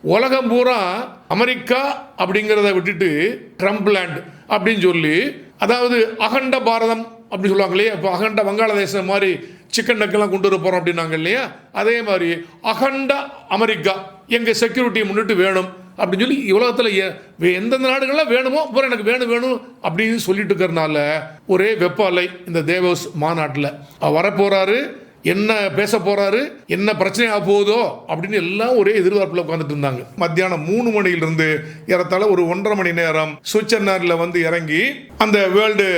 உலகம் பூரா அமெரிக்கா அப்படிங்கிறத விட்டுட்டு ட்ரம்ப் லேண்ட் அப்படின்னு சொல்லி, அதாவது அகண்ட பாரதம் அப்படி சொல்லுவாங்க இல்லையா. இப்போ அகண்ட வங்காளதேசம் மாதிரி சிக்கன் டக்கெல்லாம் கொண்டு வர போகிறோம் அப்படின்னாங்க இல்லையா. அதே மாதிரி அகண்ட அமெரிக்கா எங்கள் செக்யூரிட்டியை முன்னிட்டு வேணும் அப்படின்னு சொல்லி உலகத்தில் எந்தெந்த நாடுகள்லாம் வேணுமோ அப்புறம் எனக்கு வேணும் அப்படின்னு சொல்லிட்டு இருக்கிறனால ஒரே வெப்ப அலை இந்த தேவோஸ் மாநாட்டில். வரப்போகிறாரு, என்ன பேச போறாரு, என்ன பிரச்சனையாக போகுதோ அப்படின்னு எல்லாம் ஒரே எதிர்பார்ப்பில் உட்காந்துட்டு இருந்தாங்க. மத்தியானம் 3 மணியிலிருந்து ஏறத்தாழ ஒரு 1.5 மணி நேரம் சுவிட்சர்லாந்தில் வந்து இறங்கி அந்த வேர்ல்டு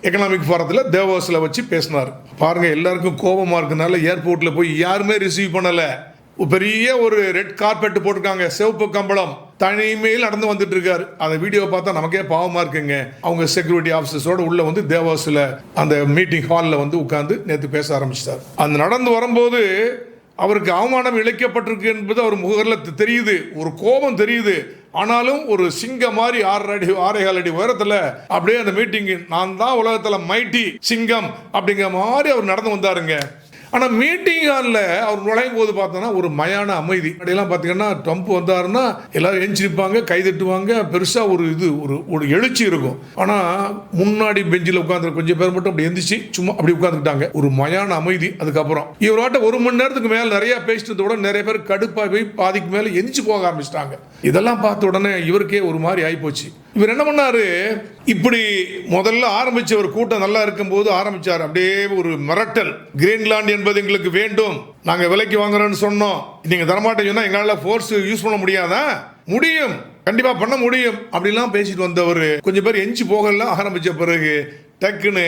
எக்கனாமிக் ஃபோரத்தில் தேவோஸில் வச்சு பேசினார். பாருங்க, எல்லாருக்கும் கோபமாக இருக்கனால ஏர்போர்ட்டில் போய் யாருமே ரிசீவ் பண்ணலை. பெரிய ஒரு ரெட் கார்பெட் போட்டிருக்காங்க, சிவப்பு கம்பளம், தனிமையில் நடந்து வந்துட்டு இருக்காரு. அந்த வீடியோ பார்த்தா நமக்கே பாவமா இருக்குங்க. அவங்க செக்யூரிட்டி ஆஃபீஸர்ஸோட உள்ள வந்து தேவாஸில் அந்த மீட்டிங் ஹாலில் வந்து உட்கார்ந்து நேற்று பேச ஆரம்பிச்சிட்டார். அந்த நடந்து வரும்போது அவருக்கு அவமானம் இழைக்கப்பட்டிருக்கு என்பது அவர் முகத்தில் தெரியுது, ஒரு கோபம் தெரியுது. ஆனாலும் ஒரு சிங்கம் மாதிரி 6.25 அடி உயரத்தில் அப்படியே அந்த மீட்டிங், நான் தான் உலகத்தில் மைட்டி சிங்கம் அப்படிங்கிற மாதிரி அவர் நடந்து வந்தாருங்க. ஆனால் மீட்டிங் ஹாலில் அவர் நுழையும் போது பார்த்தோன்னா ஒரு மயான அமைதி. அப்படியெல்லாம் பார்த்தீங்கன்னா ட்ரம்ப் வந்தாருன்னா எல்லாரும் எழுந்திருப்பாங்க, கைதட்டுவாங்க, பெருசாக ஒரு எழுச்சி இருக்கும். ஆனால் முன்னாடி பெஞ்சில் உட்காந்து கொஞ்சம் பேர் மட்டும் அப்படி எந்திரிச்சு சும்மா அப்படி உட்காந்துக்கிட்டாங்க. ஒரு மயான அமைதி. அதுக்கப்புறம் இவராட்ட 1 மணி நேரத்துக்கு மேலே நிறைய பேசிட்டதோட நிறைய பேர் கடுப்பாக போய் பாதிக்கு மேலே எந்திரிச்சு போக ஆரம்பிச்சிட்டாங்க. இதெல்லாம் பார்த்த உடனே இவருக்கே ஒரு மாதிரி ஆகிப்போச்சு. இவர் என்ன பண்ணாரு, இப்படி முதல்ல ஆரம்பிச்ச ஒரு கூட்டம் நல்லா இருக்கும்போது ஆரம்பிச்சார் அப்படியே ஒரு மிரட்டல். கிரீன்லாந்து என்பது எங்களுக்கு வேண்டும், நாங்க விலைக்கு வாங்குறோம்னு சொன்னோம், நீங்க தரமாட்டேன்னு சொன்னா எங்களால ஃபோர்ஸ் யூஸ் பண்ண முடியாதா? முடியும், கண்டிப்பா பண்ண முடியும் அப்படிலாம் பேசிட்டு வந்தவர் கொஞ்சம் பேர் எஞ்சி போகலாம் ஆரம்பிச்ச பிறகு டக்குன்னு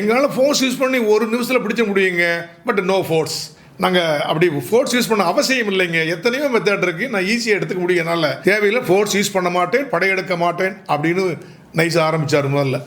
எங்களால ஃபோர்ஸ் யூஸ் பண்ணி 1 நிமிஷத்துல பிடிச்ச முடியுங்க, பட் நோ ஃபோர்ஸ், நாங்கள் அப்படி ஃபோர்ஸ் யூஸ் பண்ண அவசியம் இல்லைங்க, எத்தனையோ மெத்தட் இருக்கு, நான் ஈஸியாக எடுத்துக்க முடியும், என்னால் தேவையில்லை, ஃபோர்ஸ் யூஸ் பண்ண மாட்டேன், படையெடுக்க மாட்டேன் அப்படின்னு நைஸாக ஆரம்பித்தார் முதல்ல.